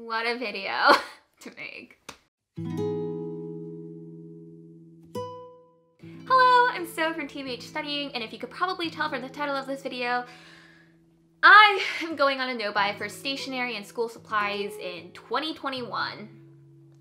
What a video to make. Hello, I'm So from TBH Studying, and if you could probably tell from the title of this video, I am going on a no-buy for stationery and school supplies in 2021.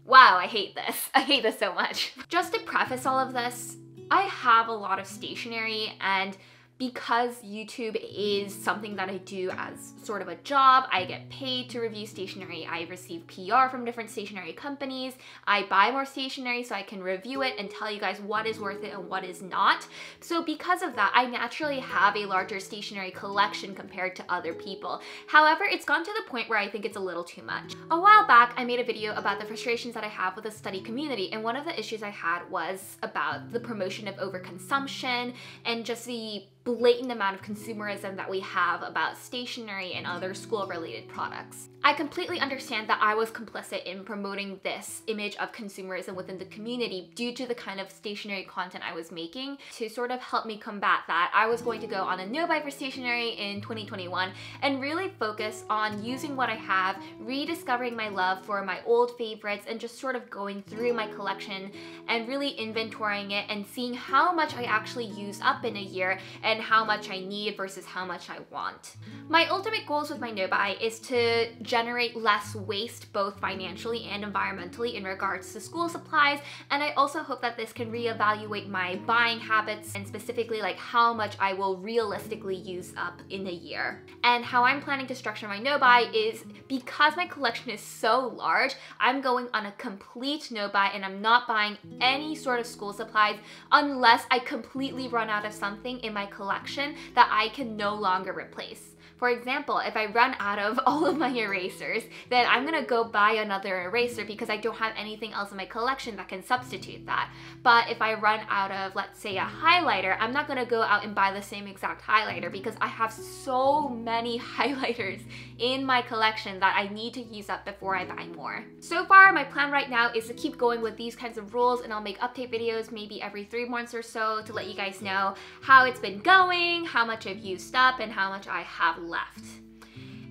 Wow, I hate this. I hate this so much. Just to preface all of this, I have a lot of stationery, and because YouTube is something that I do as sort of a job, I get paid to review stationery. I receive PR from different stationery companies. I buy more stationery so I can review it and tell you guys what is worth it and what is not. So because of that, I naturally have a larger stationery collection compared to other people. However, it's gone to the point where I think it's a little too much. A while back, I made a video about the frustrations that I have with the study community, and one of the issues I had was about the promotion of overconsumption and just the blatant amount of consumerism that we have about stationery and other school-related products. I completely understand that I was complicit in promoting this image of consumerism within the community due to the kind of stationery content I was making. To sort of help me combat that, I was going to go on a no-buy for stationery in 2021 and really focus on using what I have, rediscovering my love for my old favorites, and just sort of going through my collection and really inventorying it and seeing how much I actually use up in a year and how much I need versus how much I want. My ultimate goals with my no-buy is to generate less waste both financially and environmentally in regards to school supplies, and I also hope that this can reevaluate my buying habits and specifically like how much I will realistically use up in a year. And how I'm planning to structure my no-buy is, because my collection is so large, I'm going on a complete no-buy and I'm not buying any sort of school supplies unless I completely run out of something in my collection that I can no longer replace. For example, if I run out of all of my erasers, then I'm gonna go buy another eraser because I don't have anything else in my collection that can substitute that. But if I run out of, let's say, a highlighter, I'm not gonna go out and buy the same exact highlighter because I have so many highlighters in my collection that I need to use up before I buy more. So far, my plan right now is to keep going with these kinds of rules, and I'll make update videos maybe every 3 months or so to let you guys know how it's been going, how much I've used up, and how much I have left.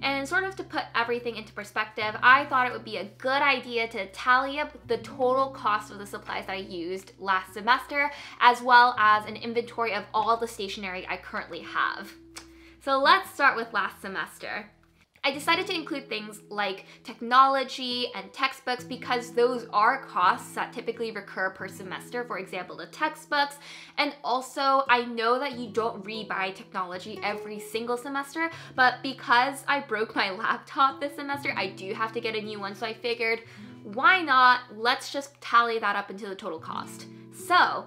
And sort of to put everything into perspective, I thought it would be a good idea to tally up the total cost of the supplies that I used last semester, as well as an inventory of all the stationery I currently have. So let's start with last semester. I decided to include things like technology and textbooks because those are costs that typically recur per semester, for example, the textbooks. And also, I know that you don't rebuy technology every single semester, but because I broke my laptop this semester, I do have to get a new one, so I figured, why not? Let's just tally that up into the total cost. So,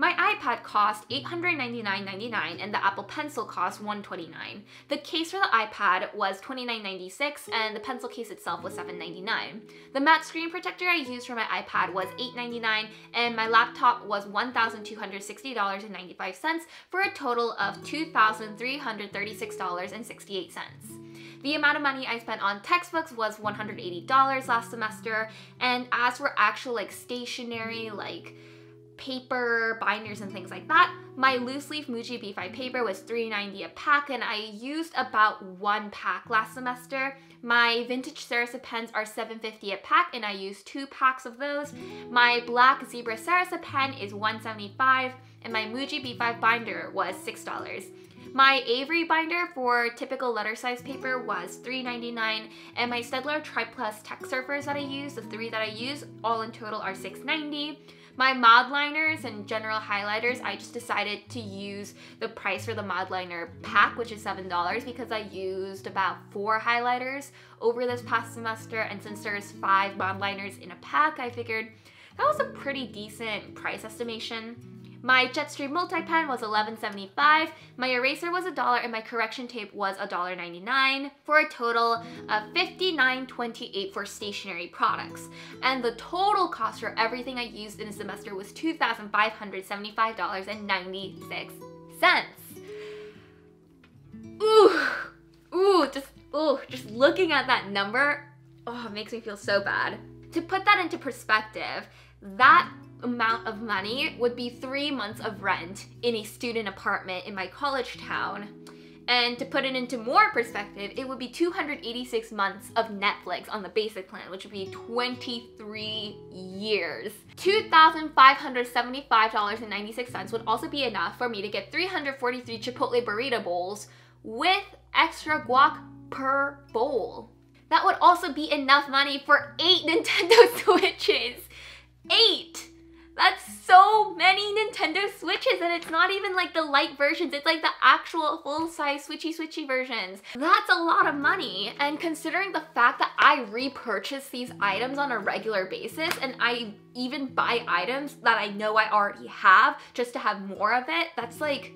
my iPad cost $899.99 and the Apple Pencil cost $129. The case for the iPad was $29.96 and the pencil case itself was $7.99. The matte screen protector I used for my iPad was $8.99 and my laptop was $1,260.95 for a total of $2,336.68. The amount of money I spent on textbooks was $180 last semester, and as for actual like stationery, like paper, binders, and things like that, my loose leaf Muji B5 paper was $3.90 a pack, and I used about 1 pack last semester. My vintage Serif pens are $7.50 a pack, and I used 2 packs of those. My black zebra Serif pen is $1.75, and my Muji B5 binder was $6. My Avery binder for typical letter size paper was $3.99, and my Staedtler Triplus Tech Surfers that I use, the 3 that I use, all in total are $6.90. My mod liners and general highlighters, I just decided to use the price for the mod liner pack, which is $7, because I used about 4 highlighters over this past semester, and since there's 5 mod liners in a pack, I figured that was a pretty decent price estimation. My Jetstream multi-pen was $11.75, my eraser was $1, and my correction tape was $1.99, for a total of $59.28 for stationery products. And the total cost for everything I used in a semester was $2,575.96. Just looking at that number, it makes me feel so bad. To put that into perspective, that amount of money would be 3 months of rent in a student apartment in my college town. And to put it into more perspective, it would be 286 months of Netflix on the basic plan, which would be 23 years. $2,575.96 would also be enough for me to get 343 Chipotle burrito bowls with extra guac per bowl. That would also be enough money for 8 Nintendo Switches. 8! That's so many Nintendo Switches, and it's not even like the light versions, it's like the actual full-size switchy versions. That's a lot of money, and considering the fact that I repurchase these items on a regular basis, and I even buy items that I know I already have just to have more of it, that's like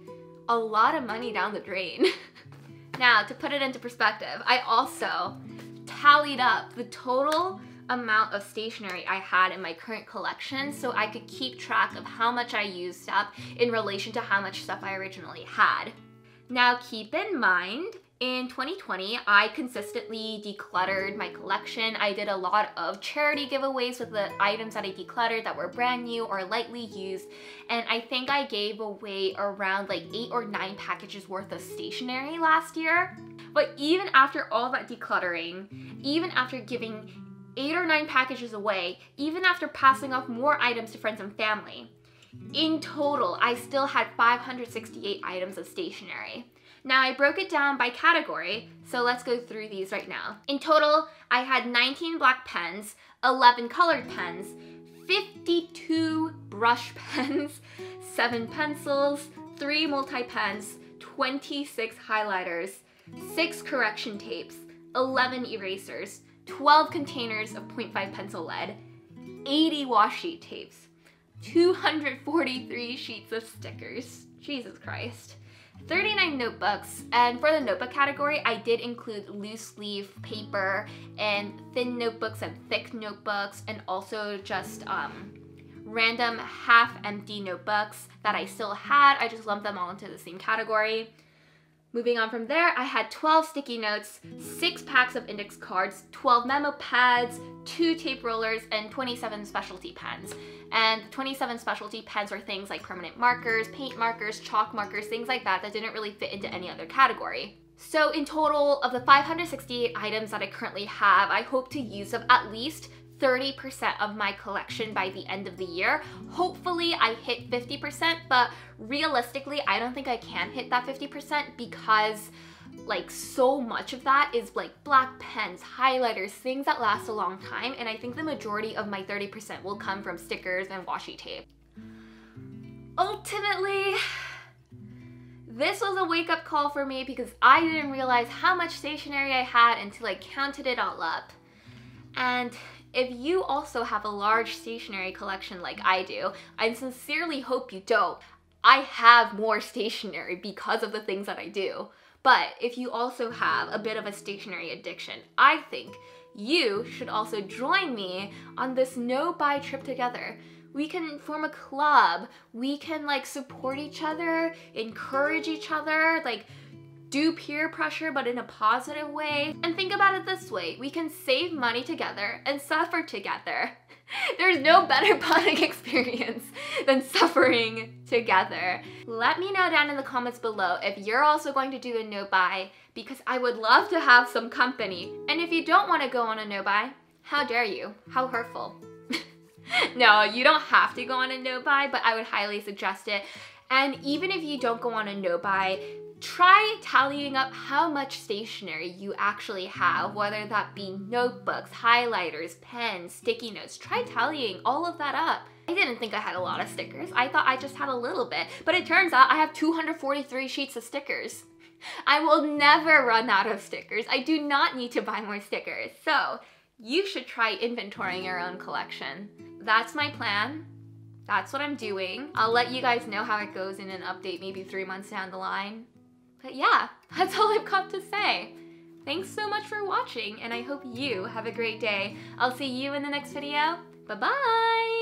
a lot of money down the drain. Now, to put it into perspective, I also tallied up the total amount of stationery I had in my current collection so I could keep track of how much I used up in relation to how much stuff I originally had. Now keep in mind, in 2020, I consistently decluttered my collection. I did a lot of charity giveaways with the items that I decluttered that were brand new or lightly used, and I think I gave away around like 8 or 9 packages worth of stationery last year. But even after all that decluttering, even after giving 8 or 9 packages away, even after passing off more items to friends and family, in total, I still had 568 items of stationery. Now, I broke it down by category, so let's go through these right now. In total, I had 19 black pens, 11 colored pens, 52 brush pens, 7 pencils, 3 multi-pens, 26 highlighters, 6 correction tapes, 11 erasers, 12 containers of 0.5 pencil lead, 80 washi sheet tapes, 243 sheets of stickers, Jesus Christ, 39 notebooks, and for the notebook category, I did include loose leaf paper and thin notebooks and thick notebooks, and also just random half-empty notebooks that I still had. I just lumped them all into the same category. Moving on from there, I had 12 sticky notes, 6 packs of index cards, 12 memo pads, 2 tape rollers, and 27 specialty pens. And 27 specialty pens were things like permanent markers, paint markers, chalk markers, things like that that didn't really fit into any other category. So in total, of the 568 items that I currently have, I hope to use up at least 30% of my collection by the end of the year. Hopefully I hit 50%, but realistically, I don't think I can hit that 50% because like so much of that is like black pens, highlighters, things that last a long time, and I think the majority of my 30% will come from stickers and washi tape. Ultimately, this was a wake-up call for me because I didn't realize how much stationery I had until I counted it all up. And if you also have a large stationery collection like I do, I sincerely hope you don't. I have more stationery because of the things that I do. But if you also have a bit of a stationery addiction, I think you should also join me on this no-buy trip together. We can form a club. We can like support each other, encourage each other, like do peer pressure but in a positive way. And think about it this way, we can save money together and suffer together. There's no better bonding experience than suffering together. Let me know down in the comments below if you're also going to do a no-buy, because I would love to have some company. And if you don't want to go on a no-buy, how dare you? How hurtful. No, you don't have to go on a no-buy, but I would highly suggest it. And even if you don't go on a no-buy, try tallying up how much stationery you actually have, whether that be notebooks, highlighters, pens, sticky notes. Try tallying all of that up. I didn't think I had a lot of stickers. I thought I just had a little bit, but it turns out I have 243 sheets of stickers. I will never run out of stickers. I do not need to buy more stickers. So you should try inventorying your own collection. That's my plan. That's what I'm doing. I'll let you guys know how it goes in an update maybe 3 months down the line. But yeah, that's all I've got to say. Thanks so much for watching, and I hope you have a great day. I'll see you in the next video. Bye-bye!